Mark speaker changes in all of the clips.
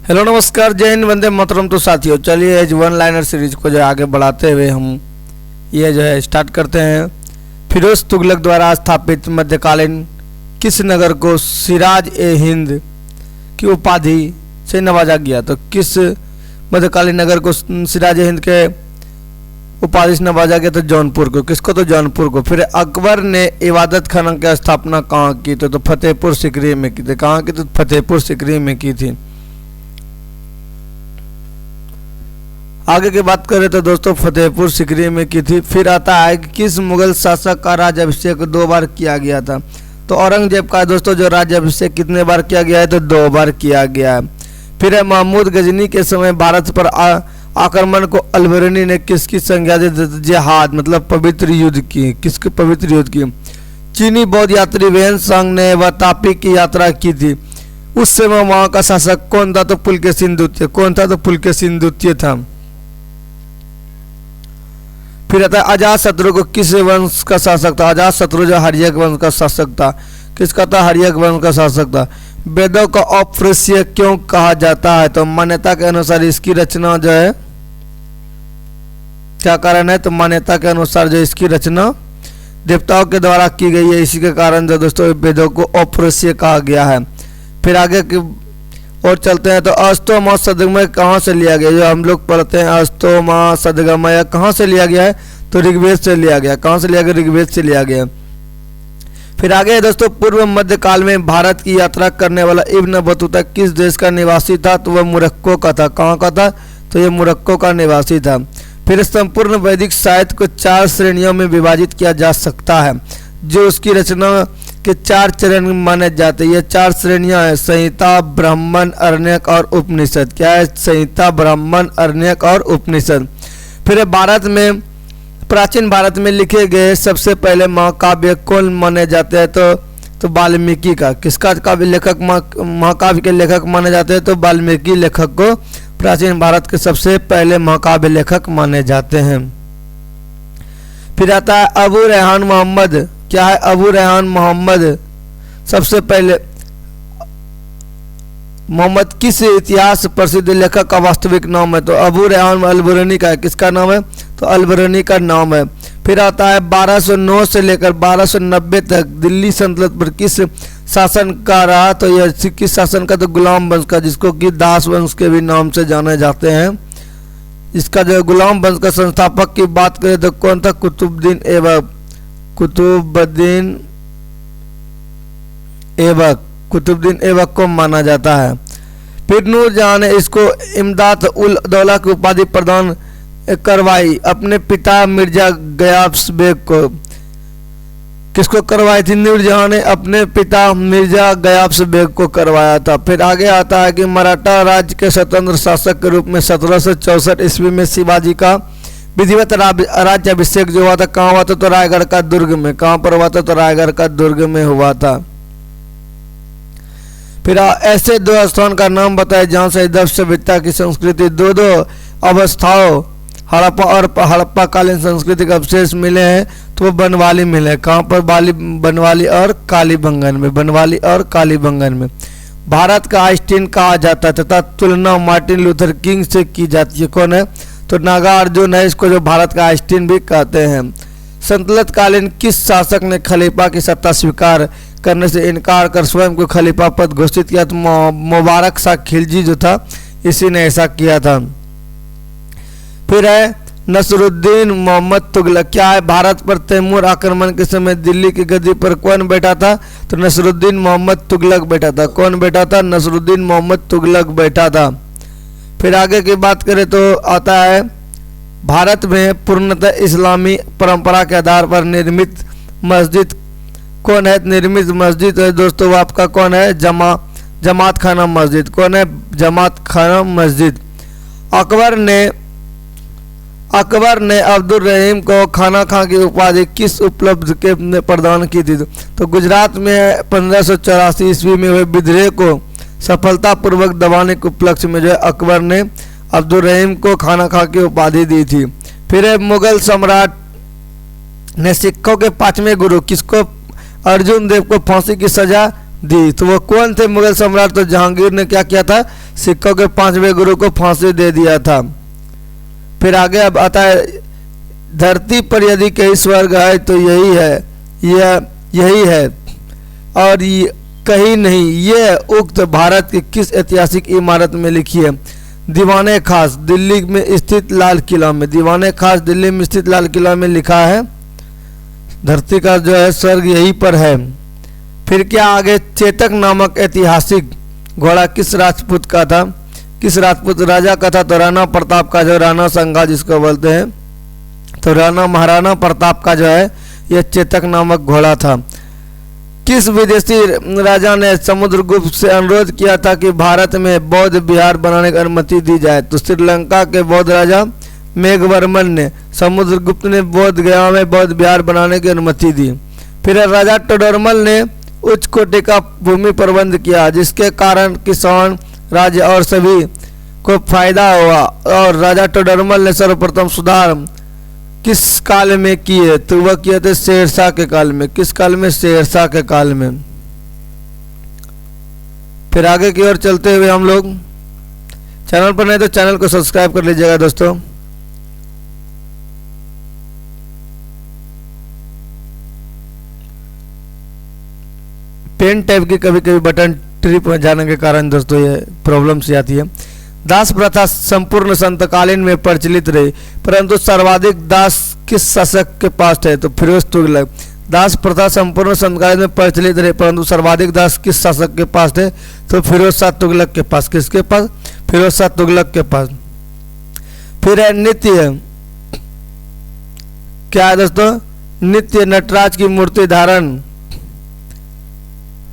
Speaker 1: Hello नमस्कार, जय हिंद, वंदे मातरम। तो साथियों, चलिए एज वन लाइनर सीरीज को जो आगे बढ़ाते हुए हम ये जो है स्टार्ट करते हैं। फिरोज तुगलक द्वारा स्थापित मध्यकालीन किस नगर को सिराज ए हिंद की उपाधि से नवाजा गया? तो किस मध्यकालीन नगर को सिराज ए हिंद के उपाधि से नवाजा गया? तो जौनपुर को। किसको? तो जौनपुर को। फिर अकबर ने इबादत खाना की स्थापना कहाँ की? तो फतेहपुर सिकरी में की थी। कहाँ की? तो फतेहपुर सिकरी में की थी। आगे की बात करें तो दोस्तों फतेहपुर सिकरी में की थी। फिर आता है कि किस मुगल शासक का राज्याभिषेक 2 बार किया गया था? तो औरंगजेब का दोस्तों जो राज्याभिषेक कितने बार किया गया है? तो 2 बार किया गया है। फिर है महमूद गजनी के समय भारत पर आक्रमण को अलबरनी ने किसकी संज्ञा दी? जिहाद मतलब पवित्र युद्ध की। किसके पवित्र युद्ध की? चीनी बौद्ध यात्री वेन सांग ने वह तापी की यात्रा की थी। उस समय वहां का शासक कौन था? तो पुलकेशिन द्वितीय। कौन था? तो पुलकेशिन द्वितीय था। फिर आता है अजातशत्रु को किस वंश का शासक था? अजातशत्रु जो हर्यक वंश का शासक था। किसका था? हर्यक वंश का शासक था। वेदों को अपृश्य क्यों कहा जाता है? तो मान्यता के अनुसार इसकी रचना जो है, क्या कारण है? तो मान्यता के अनुसार जो इसकी रचना देवताओं के द्वारा की गई है, इसी के कारण जो दोस्तों वेदों को अपृश्य कहा गया है। फिर आगे की और चलते हैं तो अष्टोमा सदगमय कहाँ से लिया गया? जो हम लोग पढ़ते हैं अष्टोमा सदगमय कहाँ से लिया गया है? तो ऋग्वेद से लिया गया। कहाँ से लिया गया? ऋग्वेद से लिया गया। फिर आगे दोस्तों पूर्व मध्य काल में भारत की यात्रा करने वाला इब्न बतूता किस देश का निवासी था? तो वह मोरक्को का था। कहाँ का था? तो ये मोरक्को का निवासी था। फिर संपूर्ण वैदिक साहित्य को 4 श्रेणियों में विभाजित किया जा सकता है, जो उसकी रचना के 4 चरण माने जाते हैं। ये 4 श्रेणियां हैं: संहिता, ब्राह्मण, अरण्यक और उपनिषद। क्या है? संहिता, ब्राह्मण, अरण्यक और उपनिषद। फिर भारत में, प्राचीन भारत में लिखे गए सबसे पहले महाकाव्य कौन माने जाते हैं? तो वाल्मीकि का। किसका काव्य लेखक महाकाव्य के लेखक माने जाते हैं? तो वाल्मीकि लेखक को प्राचीन भारत के सबसे पहले महाकाव्य लेखक माने जाते हैं। फिर आता है अबू रेहान मोहम्मद। क्या है? अबू रेहान मोहम्मद सबसे पहले मोहम्मद किस इतिहास प्रसिद्ध लेखक का वास्तविक नाम है? तो अबू रेहान अलबरनी का है। किसका नाम है? तो अलबरनी का नाम है। फिर आता है 1209 से लेकर 1290 तक दिल्ली सल्तनत पर किस शासन का रहा? तो यह किस शासन का? तो गुलाम वंश का, जिसको कि दास वंश के भी नाम से जाने जाते हैं। इसका जो गुलाम वंश का संस्थापक की बात करें तो कौन था? कुतुबुद्दीन ऐबक। कुतुबुद्दीन ऐबक को माना जाता है। फिर नूरजहां ने इसको इमदाद उल दौला की उपाधि प्रदान करवाई अपने पिता मिर्जा गयास बेग को। किसको करवाई थी? नूरजहां ने अपने पिता मिर्जा गयास बेग को करवाया था। फिर आगे आता है कि मराठा राज्य के स्वतंत्र शासक के रूप में 1764 ईस्वी में शिवाजी का विधिवत राज्याभिषेक जो हुआ था, कहाँ हुआ था? तो रायगढ़ का दुर्ग में। कहाँ पर हुआ था? तो रायगढ़ का दुर्ग में हुआ था। फिर ऐसे 2 स्थान का नाम बताए जहाँ से इधर सभ्यता की संस्कृति 2 अवस्थाओं हड़प्पा और हड़प्पा कालीन सांस्कृतिक अवशेष मिले हैं, तो वो बनवाली मिले। कहाँ पर? बनवाली और कालीबंगन में। बनवाली और कालीबंगन में। भारत का आइंस्टीन कहा जाता है तथा तुलना मार्टिन लूथर किंग से की जाती है। कौन है? तो नागार्जुन है। इसको जो भारत का आइंस्टीन भी कहते हैं। सल्तनत कालीन किस शासक ने खलीफा की सत्ता स्वीकार करने से इनकार कर स्वयं को खलीफा पद घोषित किया? तो मुबारक शाह खिलजी जो था, इसी ने ऐसा किया था। फिर है नसरुद्दीन मोहम्मद तुगलक। क्या है? भारत पर तैमूर आक्रमण के समय दिल्ली की गद्दी पर कौन बैठा था? तो नसरुद्दीन मोहम्मद तुगलक बैठा था। कौन बैठा था? नसरुद्दीन मोहम्मद तुगलक बैठा था। फिर आगे की बात करें तो आता है भारत में पूर्णतः इस्लामी परंपरा के आधार पर निर्मित मस्जिद कौन है? निर्मित मस्जिद है दोस्तों वो आपका कौन है? जमात खाना मस्जिद। कौन है? जमात खाना मस्जिद। अकबर ने अब्दुल रहीम को खाना खां की उपाधि किस उपलब्ध के प्रदान की थी? तो गुजरात में 1584 ईस्वी में हुए विद्रोह को सफलतापूर्वक दबाने के उपलक्ष्य में जो है अकबर ने अब्दुल रहीम को खाना खां की उपाधि दी थी। फिर मुगल सम्राट ने सिखों के 5वें गुरु किसको? अर्जुन देव को फांसी की सजा दी। तो वो कौन थे मुगल सम्राट? तो जहांगीर ने क्या किया था, सिखों के 5वें गुरु को फांसी दे दिया था। फिर आगे अब आता है, धरती पर यदि कहीं स्वर्ग है तो यही है, यही है और कहीं नहीं। ये उक्त भारत की किस ऐतिहासिक इमारत में लिखी है? दीवाने खास दिल्ली में स्थित लाल किला में। दीवाने खास दिल्ली में स्थित लाल किला में लिखा है, धरती का जो है स्वर्ग यहीं पर है। फिर क्या आगे, चेतक नामक ऐतिहासिक घोड़ा किस राजपूत का था? किस राजपूत राजा का था? तो राणा प्रताप का, जो राणा संगा जिसको बोलते हैं, तो महाराणा प्रताप का जो है यह चेतक नामक घोड़ा था। किस विदेशी राजा ने समुद्रगुप्त से अनुरोध किया था कि भारत में बौद्ध विहार बनाने की अनुमति दी जाए? तो श्रीलंका के बौद्ध राजा मेघवर्मन ने समुद्रगुप्त ने बोध गया में बौद्ध विहार बनाने की अनुमति दी। फिर राजा टोडरमल ने उच्च कोटि का भूमि प्रबंध किया, जिसके कारण किसान, राज्य और सभी को फायदा हुआ। और राजा टोडरमल ने सर्वप्रथम सुधार किस काल में किए? तो वह किए थे शेरशाह के काल में। किस काल में? शेरशाह के काल में। फिर आगे की ओर चलते हुए हम लोग, चैनल पर नहीं तो चैनल को सब्सक्राइब कर लीजिएगा दोस्तों। पेन टैब की कभी कभी बटन ट्रिप हो जाने के कारण दोस्तों ये प्रॉब्लम सी आती है। दास प्रथा संपूर्ण संतकालीन में प्रचलित रही, परंतु सर्वाधिक दास किस शासक के पास थे? तो फिरोज तुगलक। दास प्रथा संपूर्ण संतकालीन में प्रचलित रही, परंतु सर्वाधिक दास किस शासक के पास थे? तो फिरोज शाह तुगलक के पास। किसके पास? फिरोज शाह तुगलक के पास। फिर है नित्य, क्या है दोस्तों? नित्य नटराज की मूर्ति धारण,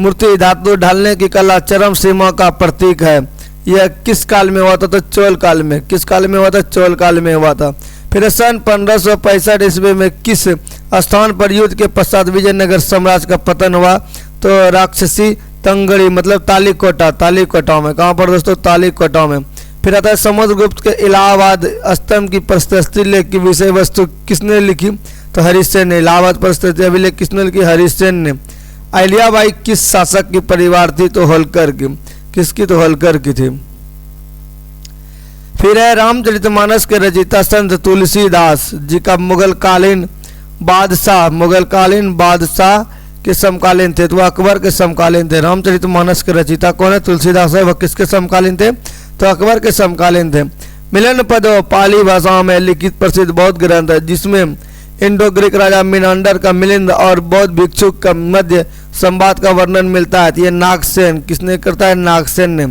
Speaker 1: मूर्ति धातु ढालने की कला चरम सीमा का प्रतीक है। यह किस काल में हुआ था? तो चोल काल में। किस काल में हुआ था? चोल काल में हुआ था। फिर सन 1565 ईस्वी में किस स्थान पर युद्ध के पश्चात विजयनगर साम्राज्य का पतन हुआ? तो राक्षसी तंगड़ी मतलब तालीकोटा, तालीकोटा में। कहाँ पर दोस्तों? तालीकोटा में। फिर आता है समुद्रगुप्त के इलाहाबाद स्तंभ की प्रशस्ति लेख की विषय वस्तु किसने लिखी? तो हरिसेन ने। इलाहाबाद प्रशस्ति अभिलेख किसने लिखी? हरिसेन ने। अहिल्याबाई किस शासक की परिवार थी? तो होलकर की। किसकी? तो होलकर की थी। फिर है रामचरितमानस के रचयिता संत तुलसीदास जी का मुगल कालीन बादशाह के समकालीन थे, तो वह अकबर के समकालीन थे। रामचरितमानस के रचयिता कौन है? तुलसीदास है। वह किसके समकालीन थे? तो अकबर के समकालीन थे। मिलन पद पाली भाषा में लिखित प्रसिद्ध बौद्ध ग्रंथ है, जिसमें इंडो ग्रीक राजा मिनांडर का मिलिंद और बौद्ध भिक्षुक का मध्य संवाद का वर्णन मिलता है। ये नागसेन किसने करता है? नागसेन ने।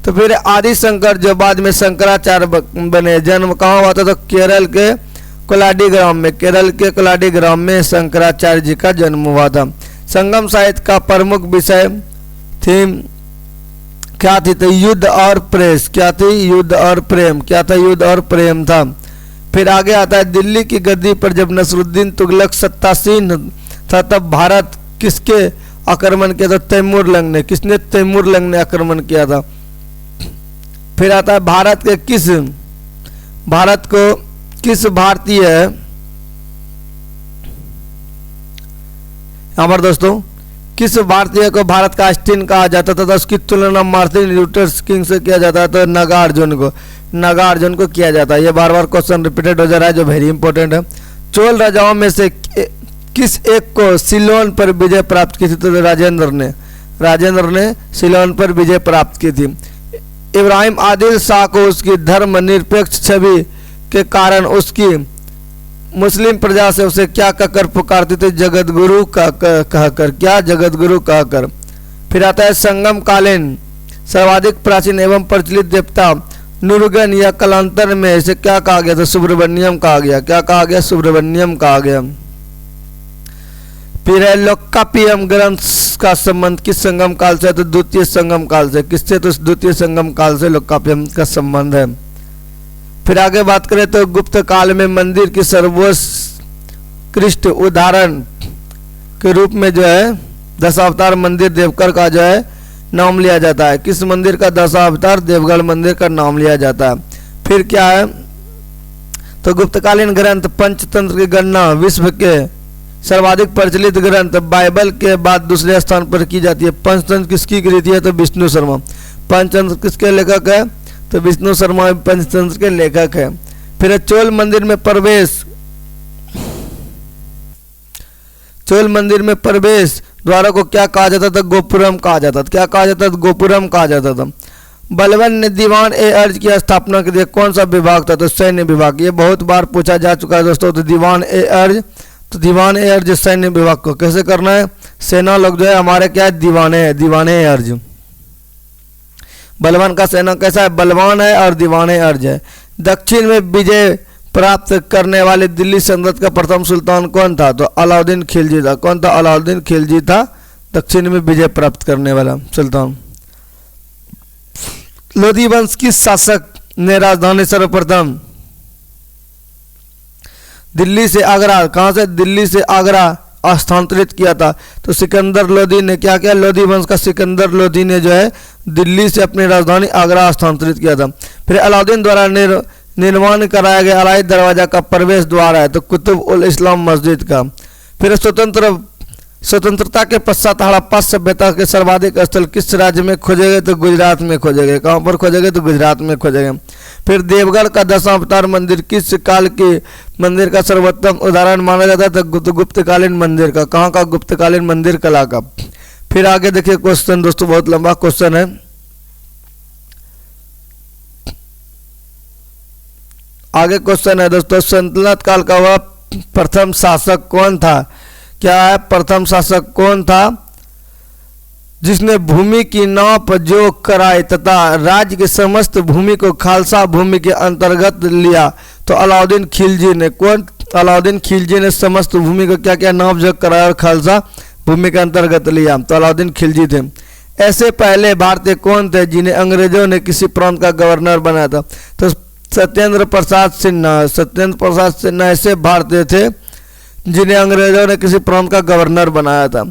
Speaker 1: तो फिर आदि शंकर जो बाद में शंकराचार्य बने, जन्म कहाँ हुआ था? तो केरल के कोलाडी ग्राम में। केरल के कोलाडी ग्राम में शंकराचार्य जी का जन्म हुआ था। संगम साहित्य का प्रमुख विषय थीम क्या थी? तो युद्ध और प्रेस। क्या थी? युद्ध और प्रेम। क्या था? युद्ध और प्रेम था। फिर आगे आता है, दिल्ली की गद्दी पर जब नसरुद्दीन तुगलक सत्तासीन था तब भारत किसके आक्रमण किया था? तैमूर लंग ने। किसने? तैमूर लंग ने आक्रमण किया था। फिर आता है, भारत को किस भारतीय, यहाँ पर दोस्तों किस भारतीय को भारत का आइंस्टीन कहा जाता था? तो उसकी तुलना मार्टिन लूथर किंग से किया जाता है। तो नागार्जुन को किया जाता है। ये बार बार क्वेश्चन रिपीटेड हो जा रहा है, जो वेरी इंपॉर्टेंट है। चोल राजाओं में से किस एक को सिलोन पर विजय प्राप्त की थी? तो राजेंद्र ने सिलोन पर विजय प्राप्त की थी। इब्राहिम आदिल शाह को उसकी धर्मनिरपेक्ष छवि के कारण उसकी मुस्लिम प्रजा से उसे क्या कहकर पुकारते थे? जगत गुरु कहकर। क्या? जगत गुरु कहकर। फिर आता है, संगम कालीन सर्वाधिक प्राचीन एवं प्रचलित देवता नुरगन या कालांतर में इसे क्या कहा गया? तो सुब्रमण्यम कहा गया। क्या कहा गया? सुब्रमण्यम कहा गया। फिर है, लोकापियम ग्रंथ का संबंध किस संगम काल से? तो द्वितीय संगम काल से। किससे? तो द्वितीय संगम काल से लोकापियम का संबंध है। फिर आगे बात करें तो गुप्त काल में मंदिर की सर्वोत्कृष्ट उदाहरण के रूप में जो है दशावतार मंदिर देवगढ़ का जो है नाम लिया जाता है। किस मंदिर का? दशावतार देवगढ़ मंदिर का नाम लिया जाता है। फिर क्या है? तो गुप्तकालीन ग्रंथ पंचतंत्र की गणना विश्व के सर्वाधिक प्रचलित ग्रंथ बाइबल के बाद दूसरे स्थान पर की जाती है। पंचतंत्र किसकी कृति है? तो विष्णु शर्मा। पंचतंत्र किसके लेखक है? तो विष्णु शर्मा पंचतंत्र के लेखक है। फिर चोल मंदिर में प्रवेश, चोल मंदिर में प्रवेश द्वारा को क्या कहा जाता था? गोपुरम कहा जाता था। क्या कहा जाता था? गोपुरम कहा जाता था। बलबन ने दीवान ए अर्ज की स्थापना के लिए कौन सा विभाग था? तो सैन्य विभाग। ये बहुत बार पूछा जा चुका है दोस्तों। तो दीवान ए अर्ज, तो दीवान ए अर्ज सैन्य विभाग को कैसे करना है? सेना लोग जो है हमारे क्या है? दीवाने हैं, दीवाने ए अर्ज। बलवान का सेना कैसा है? बलवान है और दीवाने अर्ज है। दक्षिण में विजय प्राप्त करने वाले दिल्ली सल्तनत का प्रथम सुल्तान कौन था? तो अलाउद्दीन खिलजी था। कौन था? अलाउद्दीन खिलजी था दक्षिण में विजय प्राप्त करने वाला सुल्तान। लोधी वंश किस शासक ने राजधानी सर्वप्रथम दिल्ली से आगरा, कहां से? दिल्ली से आगरा स्थानांतरित किया था? तो सिकंदर लोधी ने क्या किया? लोधी वंश का सिकंदर लोधी ने जो है दिल्ली से अपनी राजधानी आगरा स्थानांतरित किया था। फिर अलाउद्दीन द्वारा निर्माण कराया गया अलाई दरवाजा का प्रवेश द्वार है? तो कुतुब उल इस्लाम मस्जिद का। फिर स्वतंत्रता के पश्चात हड़प्पा सभ्यता के सर्वाधिक स्थल किस राज्य में खोजे गए? तो गुजरात में खोजे गए। कहाँ पर खोजे गए? तो गुजरात में खोजे गए। फिर देवगढ़ का दशावतार मंदिर किस काल के मंदिर का सर्वोत्तम उदाहरण माना जाता है? तो गुप्तकालीन मंदिर का। कहाँ का? गुप्तकालीन मंदिर कला का। फिर आगे देखिए क्वेश्चन दोस्तों, बहुत लंबा क्वेश्चन है। आगे क्वेश्चन है दोस्तों, सल्तनत काल का वह प्रथम शासक कौन था? क्या है? प्रथम शासक कौन था जिसने भूमि की नाप जोख कराई तथा राज्य की समस्त भूमि को खालसा भूमि के अंतर्गत लिया? तो अलाउद्दीन खिलजी ने। कौन? अलाउद्दीन खिलजी ने समस्त भूमि को क्या क्या नाप जोख कराया और खालसा भूमि के अंतर्गत लिया? तो अलाउद्दीन खिलजी थे। ऐसे पहले भारतीय कौन थे जिन्हें अंग्रेजों ने किसी प्रांत का गवर्नर बनाया था? तो सत्येंद्र प्रसाद सिन्हा। सत्येंद्र प्रसाद सिन्हा ऐसे भारतीय थे जिन्हें अंग्रेजों ने किसी प्रांत का गवर्नर बनाया था।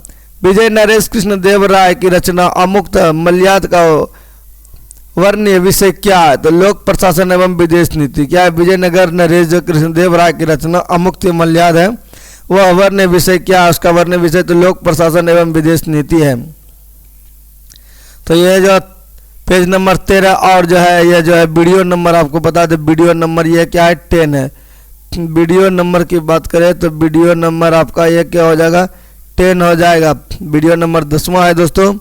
Speaker 1: विजय नरेश कृष्ण देव राय की रचना अमुक्त मलयाद का वर्णीय विषय क्या है? तो लोक प्रशासन एवं विदेश नीति। क्या है? विजयनगर नरेश कृष्ण देव राय की रचना अमुक्त मलयाद है, वह वर्ण्य विषय क्या है? उसका वर्ण्य विषय तो लोक प्रशासन एवं विदेश नीति है। तो ये जो पेज नंबर 13 और जो है ये जो है वीडियो नंबर आपको बता दें, वीडियो नंबर ये क्या है? 10 है। वीडियो नंबर की बात करें तो वीडियो नंबर आपका ये क्या हो जाएगा? 10 हो जाएगा। वीडियो नंबर 10वां है दोस्तों।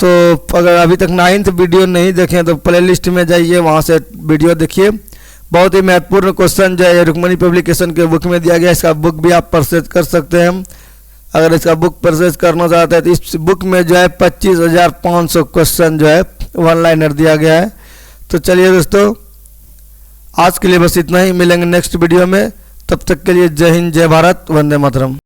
Speaker 1: तो अगर अभी तक 9th वीडियो नहीं देखें तो प्ले लिस्ट में जाइए, वहाँ से वीडियो देखिए। बहुत ही महत्वपूर्ण क्वेश्चन जो है रुक्मणी पब्लिकेशन के बुक में दिया गया। इसका बुक भी आप परचेज कर सकते हैं। अगर इसका बुक परचेज करना चाहते हैं तो इस बुक में जो है 25,500 क्वेश्चन जो है वन लाइनर दिया गया है। तो चलिए दोस्तों, आज के लिए बस इतना ही। मिलेंगे नेक्स्ट वीडियो में। तब तक के लिए जय हिंद, जय भारत, वंदे मातरम।